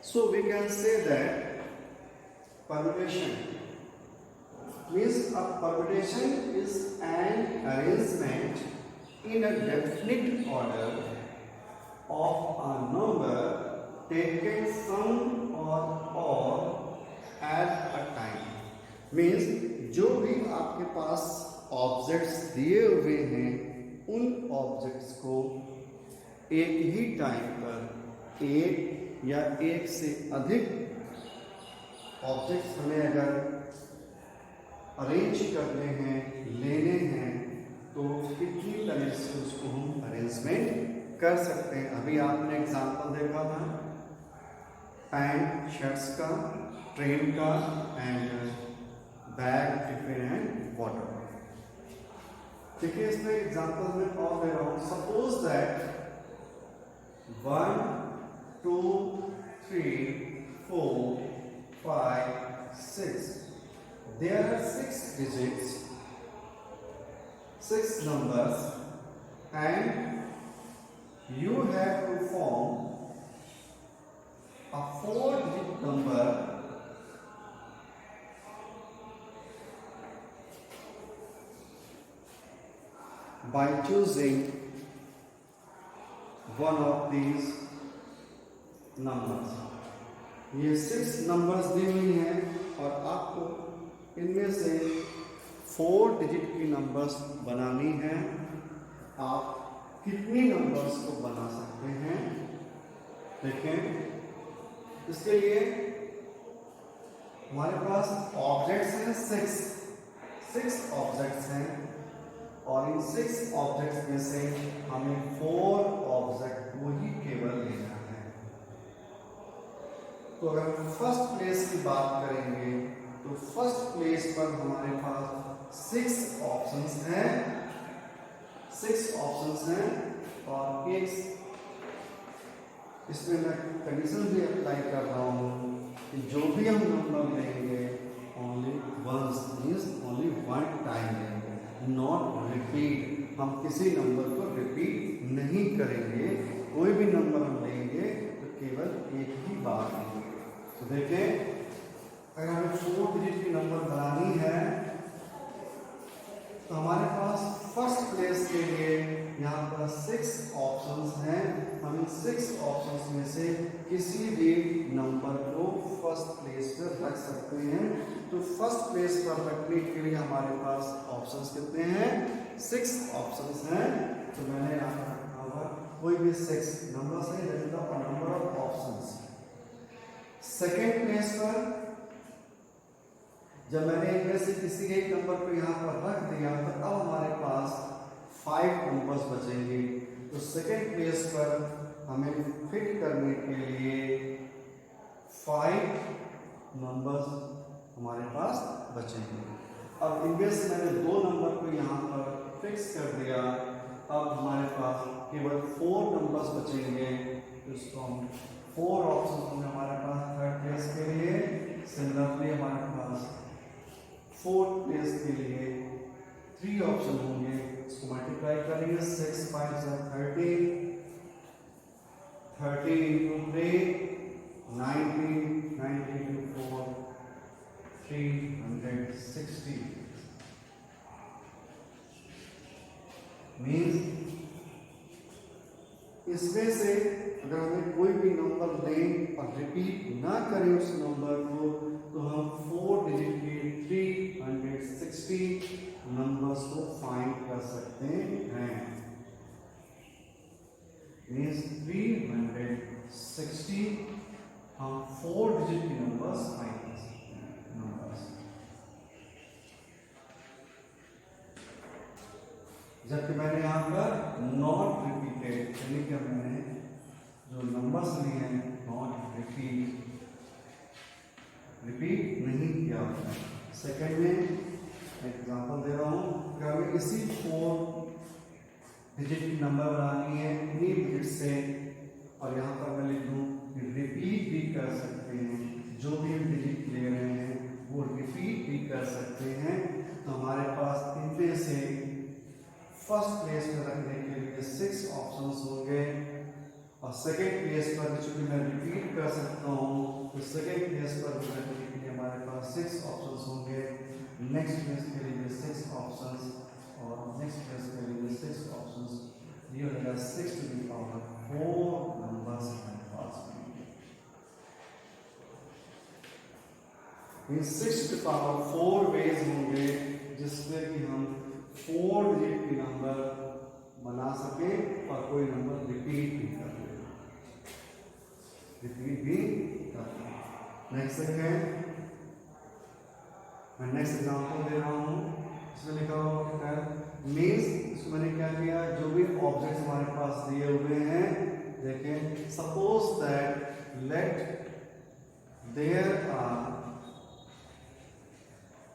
So we can say that permutation means a permutation is an arrangement in a definite order of a number taken some or all at a time. Means जो भी आपके पास objects दिए हुए हैं उन objects को एक ही time पर एक या एक से अधिक ऑब्जेक्ट्स हमें अगर अरेंज करने हैं, लेने हैं, तो कितनी तरह से उसको हम अरेंजमेंट कर सकते हैं। अभी आपने एग्जांपल देखा था पैंट शर्ट्स का, ट्रेन का and bag, tiffin and water. देखिए इसमें एग्जांपल में और दे रहा हूं। Suppose that 1 2 3 4 5 6 there are 6 digits, 6 numbers, and you have to form a 4-digit number by choosing one of these numbers। ये 6 नंबर्स दी हुई हैं और आपको इनमें से 4 डिजिट की नंबर्स बनानी है। आप कितनी नंबर्स को बना सकते हैं देखें। इसके लिए हमारे पास ऑब्जेक्ट्स हैं 6 ऑब्जेक्ट्स हैं और इन 6 ऑब्जेक्ट्स में से हमें 4 ऑब्जेक्ट को ही केवल लेना है। तो अगर फर्स्ट प्लेस की बात करेंगे तो फर्स्ट प्लेस पर हमारे पास 6 ऑप्शंस हैं, 6 ऑप्शंस हैं और एक इसमें मैं कंडीशन भी अप्लाई कर रहा हूं कि जो भी हम नंबर लेंगे only once means only one time लेंगे, नॉट रिपीट। हम किसी नंबर को रिपीट नहीं करेंगे। कोई भी नंबर हम लेंगे तो केवल एक ही बार लेंगे। तो देखें अगर हमें 4 डिजिट की नंबर बनानी है तो हमारे पास फर्स्ट प्लेस के लिए यहाँ पर 6 ऑप्शंस हैं। हम इन 6 ऑप्शंस में से किसी भी नंबर को फर्स्ट प्लेस पर रख सकते हैं। तो फर्स्ट प्लेस पर रखने के लिए हमारे पास ऑप्शंस कितने हैं? 6 ऑप्शंस हैं। तो मैंने यहाँ पर रखा हुआ कोई भी 6 नंबर से number of options. Second place पर जब मैंने इनमें से किसी एक नंबर को यहाँ पर रख दिया तो अब हमारे पास 5 नंबर्स बचेंगे। तो सेकेंड प्लेस पर हमें फिट करने के लिए 5 नंबर्स हमारे पास बचेंगे। अब इनमें से मैंने 2 नंबर को यहाँ पर फिक्स कर दिया। अब हमारे पास केवल 4 नंबर्स बचेंगे। तो इसको हम 4 ऑप्शन होंगे हमारे पास थर्ड प्लेस के लिए। सिमिलरली हमारे पास फोर्थ प्लेस के लिए 3 ऑप्शन होंगे। इसको मल्टीप्लाई करेंगे 6 5 13, 13 into 3 19, 19 into 4 360 मीन्स इसमें से अगर हमें कोई भी नंबर लें और रिपीट ना करें उस नंबर को तो हम 4 डिजिट के 360 नंबर्स को फाइंड कर सकते हैं। मीन्स 360 हम 4 डिजिट के नंबर्स फाइंड कर सकते हैं। नंबर्स जबकि मैंने यहाँ पर नॉट रिपीटेड यानी कि मैंने जो नंबर्स लिए हैं नॉट रिपीट नहीं किया होता। सेकेंड में एग्जांपल दे रहा हूँ कि हमें इसी 4 डिजिट की नंबर बनानी है इन्हीं डिजिट से और यहाँ पर मैं लिख दूँ रिपीट भी कर सकते हैं। जो भी हम डिजिट ले रहे हैं वो रिपीट भी कर सकते हैं। तो हमारे पास इनमें से फर्स्ट प्लेस में रखने के लिए 6 ऑप्शंस होंगे और और सेकेंड प्लेस पर भी चूंकि मैं रिपीट कर सकता हूँ, तो सेकेंड प्लेस पर करने के लिए हमारे पास 6 ऑप्शंस होंगे। नेक्स्ट प्लेस के लिए 6 ऑप्शंस और नेक्स्ट प्लेस के लिए 6 ऑप्शंस। ये हो जाएगा 6 टू द पावर 4 नंबर्स हमारे पास होंगे। इन 6 टू पावर 4 वेज होंगे जिसमें कि हम 4 डिजिट के नंबर बना सके और कोई नंबर रिपीट भी कर ले, रिपीट भी कर ले। नेक्स्ट सेकंड, मैं नेक्स्ट एग्जांपल दे रहा हूँ। इसमें लिखा हुआ मीन्स, इसमें मैंने क्या किया, जो भी ऑब्जेक्ट्स हमारे पास दिए हुए हैं, देखें, suppose that let there are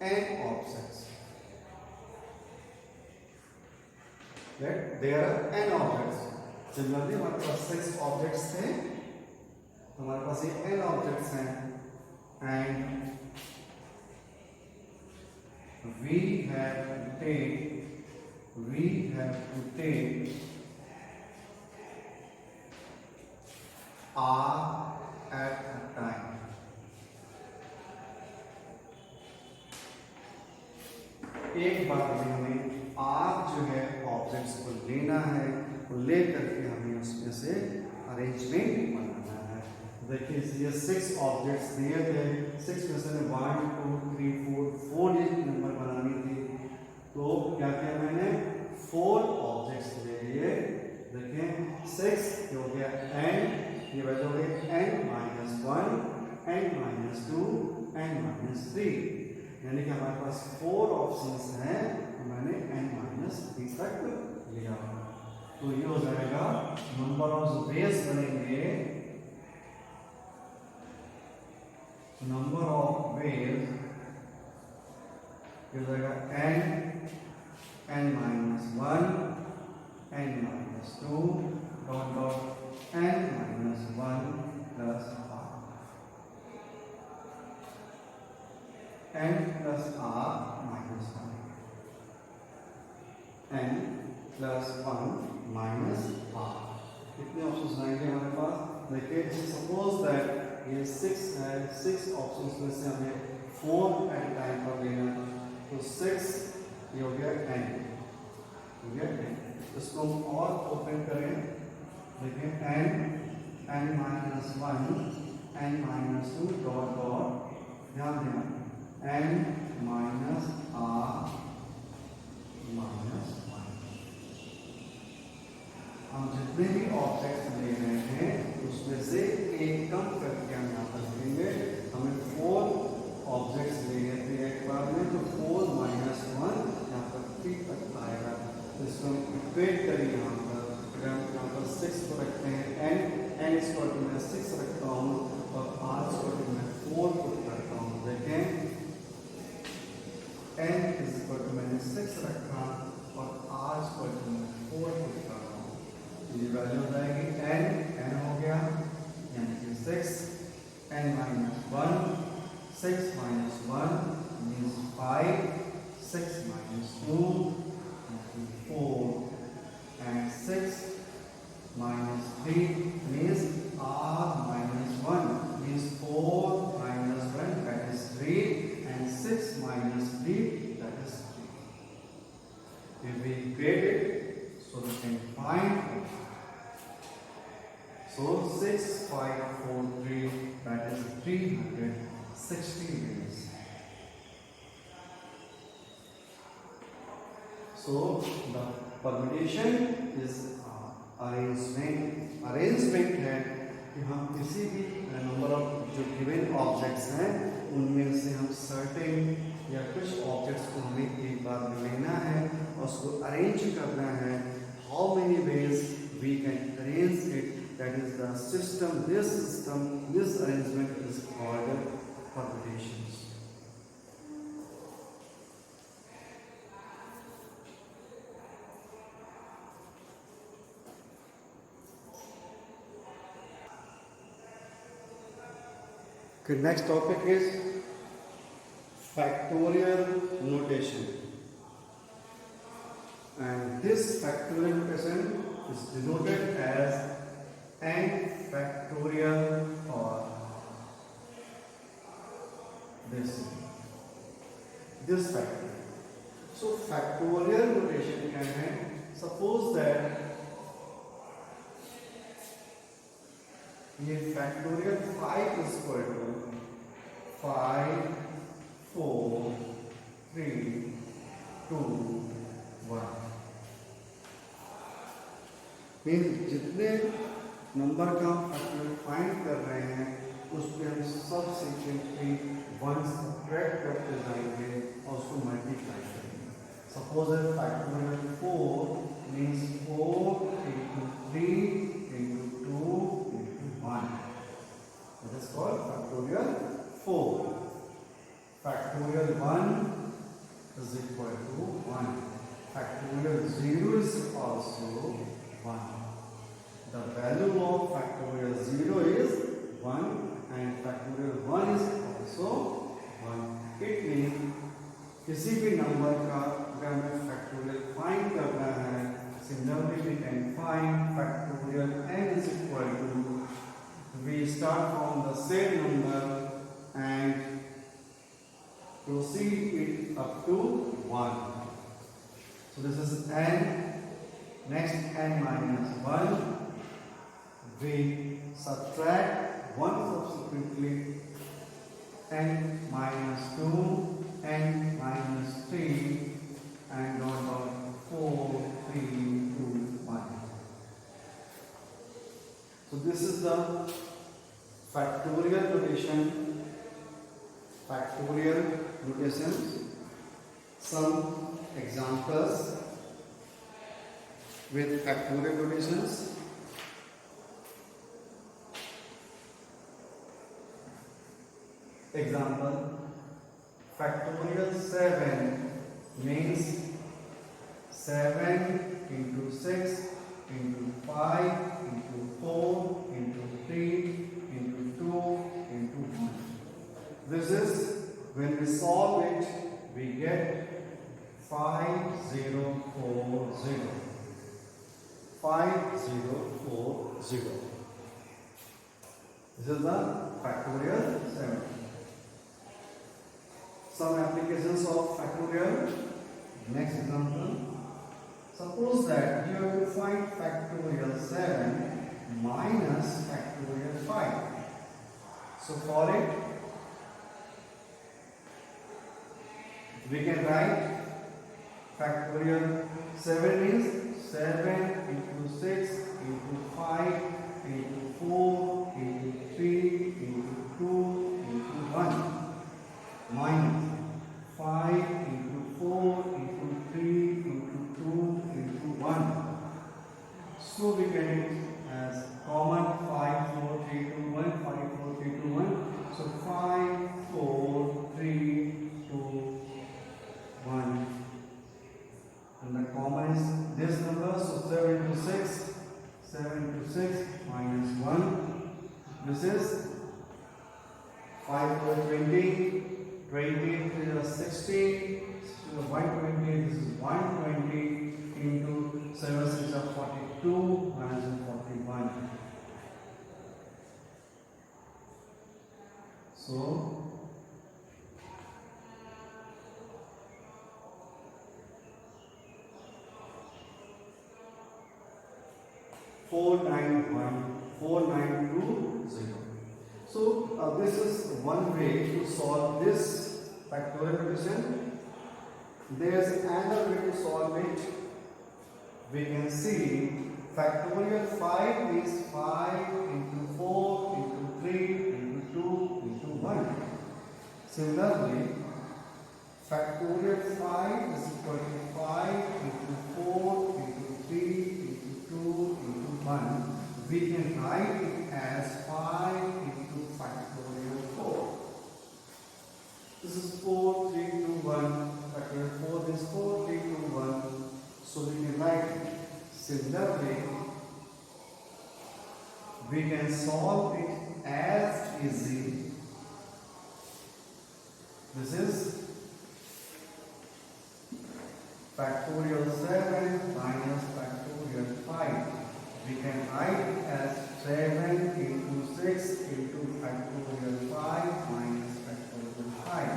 n objects, that there are n objects. Generally हमारे पास 6 ऑब्जेक्ट्स थे, हमारे पास ये n ऑब्जेक्ट्स हैं and we have to take r at a time. एक बार में हमें R जो है ऑब्जेक्ट्स को लेना है, वो ले करके हमें उसमें से अरेंजमेंट बनाना है। देखिए ये 6 ऑब्जेक्ट्स दिए थे, 6 में से 1 2 3 4 डिजिट नंबर बनानी थी, तो क्या किया मैंने, 4 ऑब्जेक्ट्स ले लिए। देखें 6 हो गया n, ये वजह हो गई n-1, n-2, n-3, यानी कि हमारे पास 4 ऑप्शंस हैं, मैंने n-3 तक लिया। तो ये हो जाएगा नंबर ऑफ वेज बनेंगे, नंबर ऑफ वेज हो जाएगा n-1, n-2 dot dot n-1 plus n plus r minus 1, n plus 1 minus r। कितने ऑप्शंस आएंगे हमारे पास, देखिए सपोज दैट ये 6 है, 6 ऑप्शंस में से हमें 4 एट टाइम पर लेना है, तो 6 ये हो गया n, हो गया n। इसको हम और ओपन करें, देखिए n-1, n-2 डॉट डॉट, ध्यान देना n minus r minus 1। हम जितने भी ऑब्जेक्ट ले रहे हैं उसमें से एक कम करके हम यहाँ पर लेंगे। हमें 4 ऑब्जेक्ट्स लेने थे एक बार में, तो 4 minus 1 यहाँ पर 3 तक आएगा। तो इसको हम इक्वेट करें यहाँ पर, अगर हम यहाँ पर 6 को रखते हैं, n स्क्वायर को मैं 6 रखता हूँ और r स्क्वायर को मैं 4 पुट करता हूँ। देखें n इज इक्वल टू मैंने 6 रखा और r इक्वल टू मैं 4 पुट कर रहा हूँ, ये वैल्यू हो जाएगी n हो गया यानी कि 6, n-1, 6 minus 1 means 5, 6 minus 2 4, and 6 minus 3 means r minus 1 means 4 minus 1, that is 3, and 6 minus 3, that is 3. If we equate it, so we can find, so 6, 5, 4, 3, that is 360 units. So the permutation is arrangement. Arrangement है कि हम किसी भी number of जो given objects हैं उनमें से हम सर्टेन या कुछ ऑब्जेक्ट्स को हमें एक बार में लेना है और उसको अरेंज करना है। How many ways we can arrange it, that is the system, this arrangement is called permutations. Okay, next topic is factorial notation, and this factorial notation is denoted as n factorial or this factor. So factorial notation can have, suppose that ये factorial 5 is equal to 5 4 3 2 1 means जितने number का हम factorial find कर रहे हैं उस पर हम सब सीक्वेंटली 1 सब्ट्रैक्ट करते जाएंगे और उसको मल्टीप्लाई करेंगे. Suppose factorial 4 means 4 into 3 into 2 into 1. That is called factorial 4. Factorial 1 is equal to 1. Factorial 0 is also 1. The value of factorial 0 is 1 and factorial 1 is also 1. It means किसी भी number का अगर हमें फैक्टोरियल फाइंड करना है, similarly we can find factorial n is equal to, we start from the same number and proceed it up to 1. So this is n. Next n minus 1. We subtract 1 subsequently, n minus 2, n minus 3, and on down 4, 3, 2, 1. So this is the factorial notation. Factorial notations. Some examples with factorial notations. Example, factorial 7 means 7 into 6 into 5 into 4 into 3 into 2 into 1. This is when we solve it, we get 5040. 5040. This is the factorial 7. Some applications of factorial. Next example. Suppose that you have to find factorial 7 minus factorial 5. So for it, we can write factorial 7 means 7 into 6 into 5 into 4 into 3 into 2 into 1 minus 5 into 4 into 3 into 2 into 1. So we get it as common 5 4 3 2 1, 5 4 3 2 1. So 5 4 3 2 1. And the common is this number. So 7 into 6, 7 into 6 minus 1. This is 5 4 20. 20 is 60, so 120, this is 120 into 7 6 are 42 minus 41. So 4920. So this is one way to solve this factorial notation. There is another way to solve it. We can see factorial 5 is 5 into 4 into 3 into 2 into 1. Similarly, factorial 5 is equal to 5 into 4 into 3 into 2 into 1. We can write it as 5 into factorial 4. This is 4, 3, 2, 1. Factorial 4 is 4, 3, 2, 1. So we can write it. Similarly, we can solve it as easy. This is factorial 7 minus factorial 5. We can write it as into 6 into factorial 5 minus factorial 5.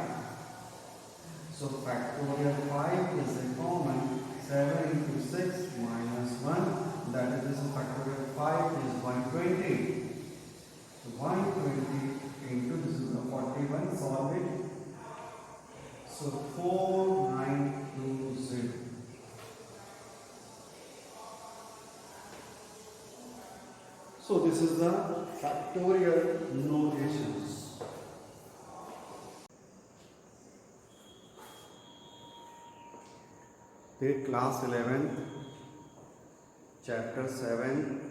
So factorial 5 is a common 7 into 6 minus 1, that is this factorial 5 is 120. So 120 into this is a 41, solve it. So 4920. So this is the factorial notations. Take class 11th, chapter 7,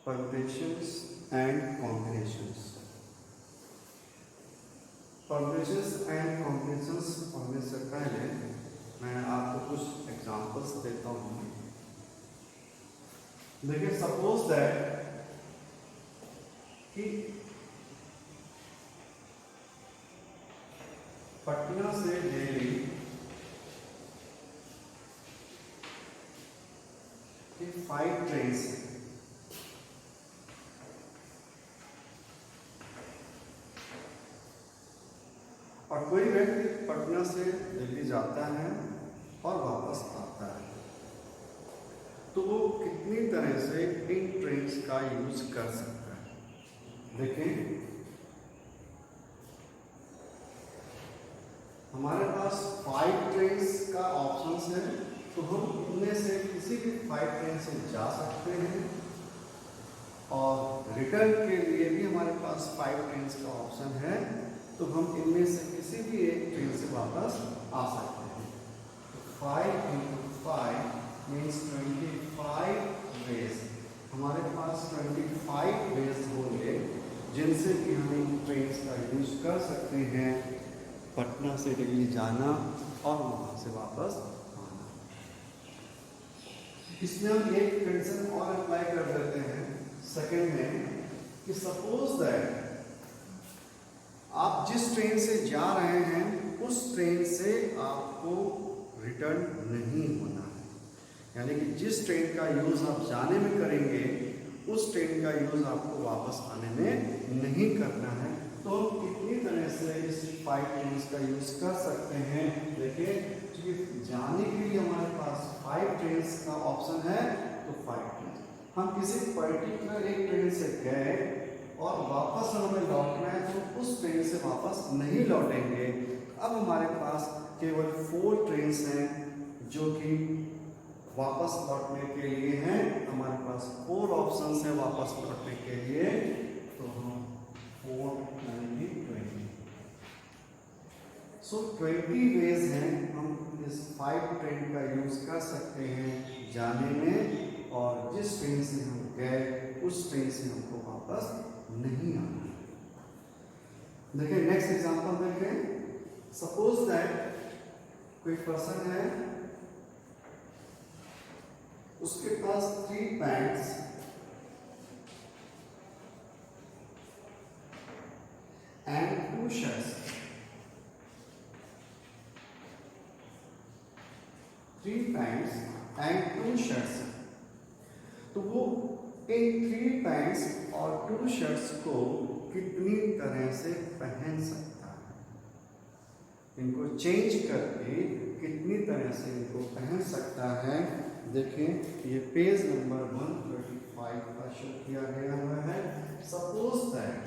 permutations and combinations. Permutations and combinations पढ़ने से पहले मैं आपको कुछ examples देता हूँ। देखिए suppose that कि पटना से दिल्ली की 5 ट्रेन है। और कोई व्यक्ति पटना से दिल्ली जाता है और वापस आता है, तो वो कितनी तरह से इन ट्रेन्स का यूज कर सकता है? देखें, हमारे पास 5 ट्रेन्स का ऑप्शन है, तो हम इनमें से किसी भी 5 ट्रेन से जा सकते हैं और रिटर्न के लिए भी हमारे पास 5 ट्रेन्स का ऑप्शन है, तो हम इनमें से किसी भी एक ट्रेन से वापस आ सकते हैं। तो 5 into 5 means 25 वेज। हमारे पास 25 वेज होंगे जिनसे कि हम इन ट्रेन का यूज कर सकते हैं पटना से दिल्ली जाना और वहाँ से वापस आना। इसमें हम एक कंडीशन और अप्लाई कर देते हैं सेकेंड में कि सपोज दैट आप जिस ट्रेन से जा रहे हैं उस ट्रेन से आपको रिटर्न नहीं होना है, यानी कि जिस ट्रेन का यूज़ आप जाने में करेंगे उस ट्रेन का यूज़ आपको वापस आने में नहीं करना है। तो हम कितनी तरह से इस 5 ट्रेन का यूज़ कर सकते हैं? देखिए, क्योंकि जाने के लिए हमारे पास 5 ट्रेन का ऑप्शन है, तो 5 ट्रेन हम किसी पर्टिकुलर एक ट्रेन से गए और वापस हमें लौटना है, तो उस ट्रेन से वापस नहीं लौटेंगे। अब हमारे पास केवल 4 ट्रेन हैं जो कि वापस लौटने के लिए हैं। हमारे पास 4 ऑप्शंस हैं वापस लौटने के लिए, तो हम 4 यानी 20। सो 20 वेज हैं हम इस 5 ट्रेन का यूज कर सकते हैं जाने में, और जिस ट्रेन से हम गए उस ट्रेन से हमको वापस नहीं आना। देखिए नेक्स्ट एग्जांपल देखें। सपोज दैट कोई पर्सन है, उसके पास 3 pants and 2 shirts, 3 pants and 2 shirts. तो वो इन 3 पैंट्स और 2 शर्ट्स को कितनी तरह से पहन सकता है? इनको चेंज करके कितनी तरह से इनको पहन सकता है? देखें, ये पेज नंबर 135 पर शो किया गया हुआ है। सपोज दैट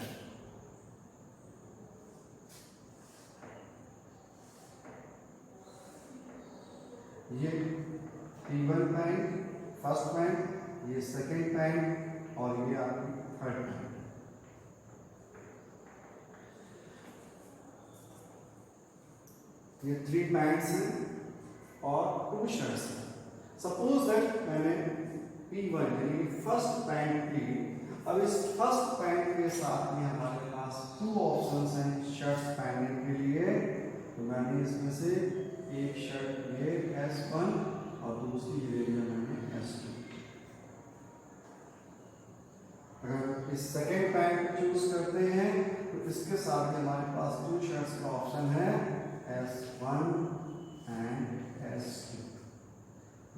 ये P1 पैंट, फर्स्ट पैंट, ये सेकेंड पैंट और ये आपकी थर्ड पैंट। ये 3 पैंट्स हैं और 2 शर्ट्स हैं। सपोज दैट मैंने P1 यानी फर्स्ट पैंट ली। अब इस फर्स्ट पैंट के साथ में हमारे पास 2 ऑप्शंस हैं शर्ट्स पहनने के लिए, तो मैंने इसमें से एक शर्ट ये S1 और दूसरी ले लिया मैंने S2। अगर इस सेकेंड पैंट चूज करते हैं तो इसके साथ हमारे पास 2 शर्ट्स का ऑप्शन है S1 एंड S2।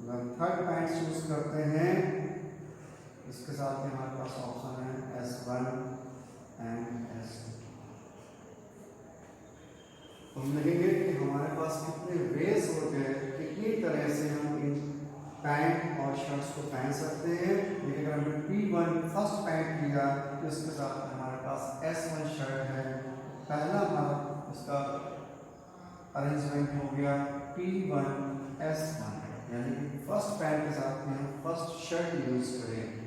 अगर थर्ड पैंट चूज करते हैं इसके साथ हमारे पास ऑप्शन है हम देखेंगे कि हमारे पास कितने वेज हो गए, कितनी तरह से हम इन पैंट और शर्ट्स को पहन सकते हैं। लेकिन अगर हमने P1 फर्स्ट पैंट लिया तो इसके साथ हमारे पास S1 शर्ट है। पहला हमारा इसका अरेंजमेंट हो गया P1 S1, यानी कि फर्स्ट पैंट के साथ में हम फर्स्ट शर्ट यूज करेंगे।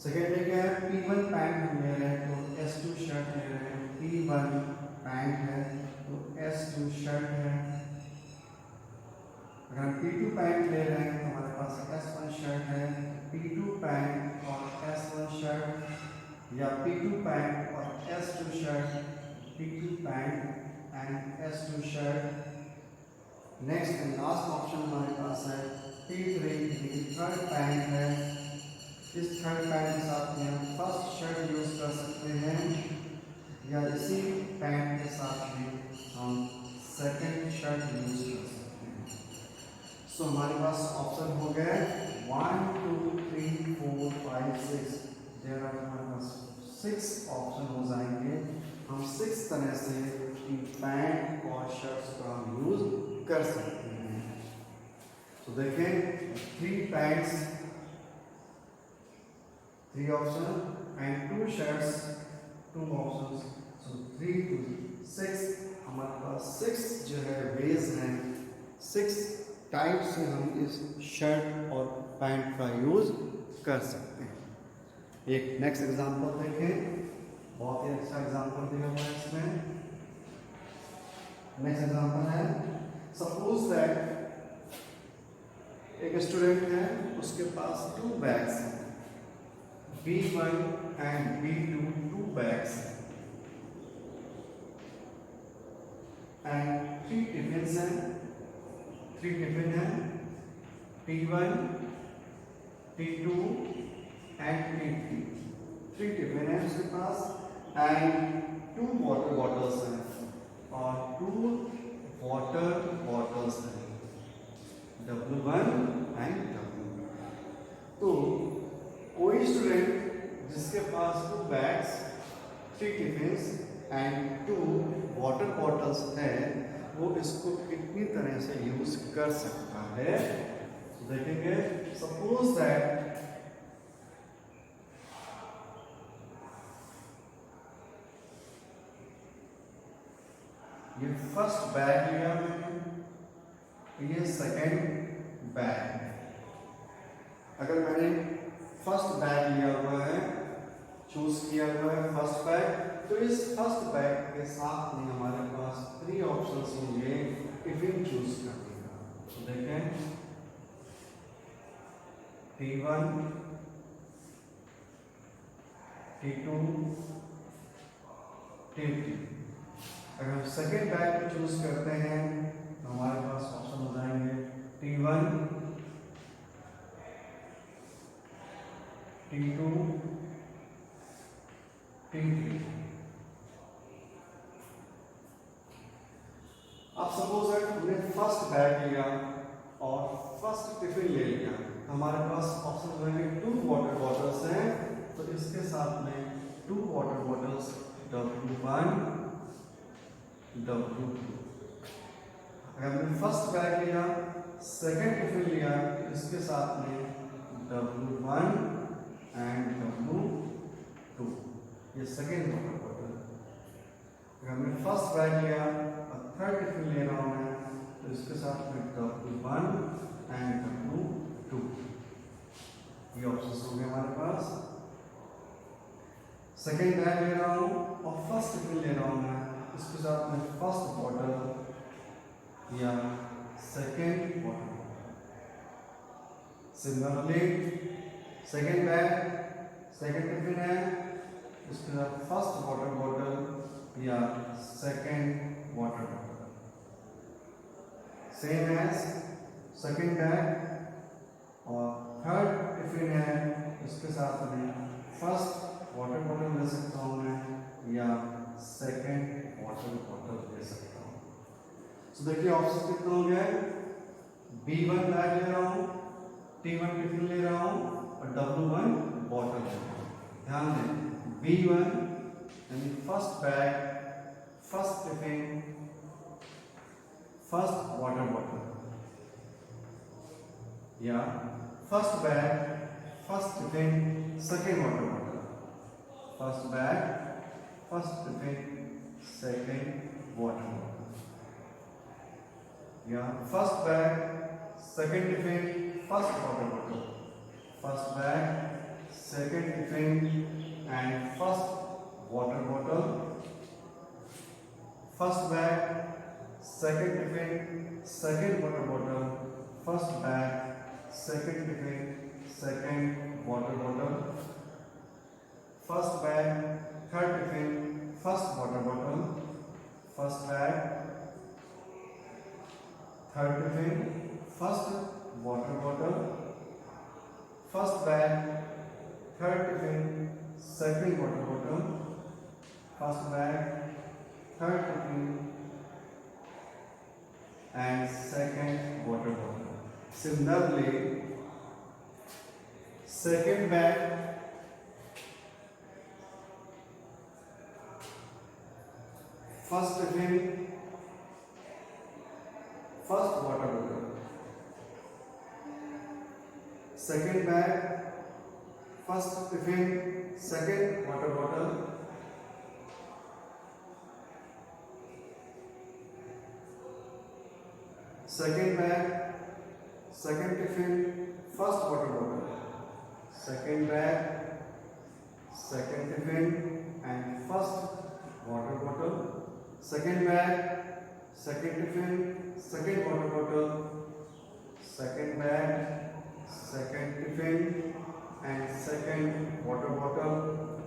सेकेंड में क्या है, P1 पैंट हम ले रहे हैं तो S2 शर्ट ले रहे हैं। P1 पैंट है तो S2 शर्ट है। अगर हम P2 पैंट ले रहे हैं तो हमारे पास S1 शर्ट है। P2 पैंट और S1 शर्ट, या P2 पैंट और S2 shirt, P2 pant and S2 shirt. Next and last option हमारे पास है P3, थर्ड पैंट है। इस थर्ड पैंट के साथ में हम फर्स्ट शर्ट यूज कर सकते हैं, या इसी पैंट के साथ में हम सेकंड शर्ट यूज कर सकते हैं। सो हमारे पास ऑप्शन हो गए 1 2 3 4 5 6। देयर आर हमारे पास 6 ऑप्शन हो जाएंगे। हम 6 तरह से इन पैंट और शर्ट्स का हम यूज कर सकते हैं। तो देखें 3 pants, 3 option and 2 shirts, 2 options. So 3 to 6 हमारे पास 6 जो है वेज हैं, 6 टाइप से हम इस शर्ट और पैंट का यूज कर सकते हैं। एक नेक्स्ट एग्जांपल देखें, बहुत ही अच्छा एग्जांपल दिया हुआ है इसमें। नेक्स्ट एग्जांपल है, सपोज दैट एक स्टूडेंट है, उसके पास 2 बैग्स हैं, B1 एंड B2, 2 बैग्स हैं, एंड 3 टिफिन्स हैं, 3 टिफिन हैं, T1, T2 and T3, 3 tiffin है उसके पास, एंड 2 वाटर बॉटल्स हैं, और 2 वाटर बॉटल्स हैं, W1 एंड W2। तो कोई स्टूडेंट जिसके पास 2 bags, 3 tiffins and 2 water bottles है, वो इसको कितनी तरह से यूज कर सकता है। देखेंगे, सपोज दैट ये फर्स्ट बैग लिया मैंने, ये सेकेंड बैग है। अगर मैंने फर्स्ट बैग लिया हुआ है, चूज किया हुआ है फर्स्ट बैग, तो इस फर्स्ट बैग के साथ में हमारे पास 3 ऑप्शंस होंगे टिफिन चूज करने का। तो देखें, T1, T2, T3। अगर हम सेकेंड बैग को चूज करते हैं तो हमारे पास ऑप्शन हो जाएंगे T1, T2, T3। अब सपोज दैट हमने फर्स्ट बैग लिया और फर्स्ट टिफिन ले लिया, हमारे पास ऑप्शन हो जाएंगे 2 वाटर बॉटल्स हैं, तो इसके साथ में 2 वाटर बॉटल्स W1, W2। अगर हमने फर्स्ट बैग लिया, सेकेंड टिफिन लिया, तो इसके साथ में W1 एंड W2, ये सेकेंड वाटर बॉटल। अगर हमने फर्स्ट बैग लिया और थर्ड टिफिन ले रहा हूं मैं, तो इसके साथ में W1 एंड W2, ये ऑप्शंस हो गए हमारे पास। सेकेंड बैग ले रहा हूं और फर्स्ट टिफिन ले रहा हूं मैं, इसके साथ में फर्स्ट बॉटल या second bottle. Similarly second bag, second tiffin है, इसके साथ फर्स्ट वाटर बॉटल या second water bottle. Same as second bag और थर्ड टिफिन है, इसके साथ में फर्स्ट वाटर बॉटल ले सकता हूँ मैं, या सेकेंड वाटर बॉटल ले सकता हूँ। तो देखिए ऑप्शन कितने हो गए, B1 बैग ले रहा हूँ, T1 टिफिन ले रहा हूँ और W1 बॉटल ले रहा हूँ। ध्यान दें, B1 यानी first bag, first tiffin, first water bottle. Yeah, first bag, first tiffin, second water bottle. First bag, first tiffin, second water bottle. Yeah, first bag, second tiffin, first water bottle. First bag, second tiffin, and first water bottle. First bag, second tiffin, second water bottle. First bag, second tiffin, second water bottle. First bag, third tiffin, first water bottle. First bag, third tiffin, first water bottle. First bag, third tiffin, second water bottle. First bag, third tiffin, and second water bottle. Similarly, second bag, first tiffin, first water bottle. Second bag, first tiffin, second water bottle. Second bag, second tiffin, first water bottle. Second bag, second tiffin, and first water bottle. Second bag, second tiffin, second water bottle. Second bag, second tiffin, and second water bottle.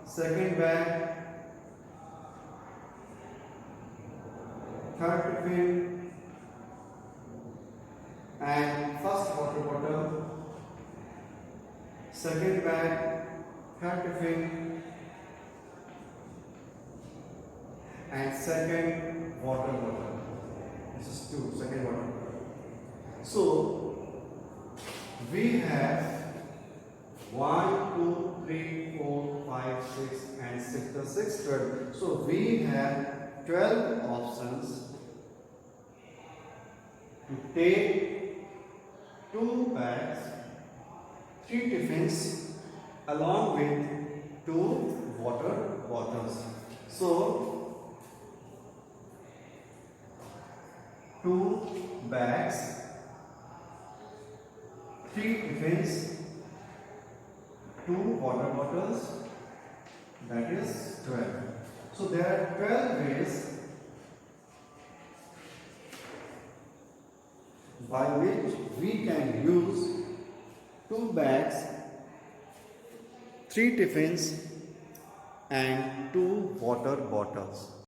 Second bag, third tiffin, and first water bottle. Second bag, third tiffin, and second water bottle. This is two, second water bottle. So we have 1, 2, 3, 4, 5, 6, and 6 plus 6, 12. So we have 12 options to take 2 bags, 3 tiffins, along with 2 water bottles. So 2 bags, 3 tiffins, 2 water bottles, that is 12. So there are 12 ways by which we can use 2 bags, 3 tiffins, and 2 water bottles.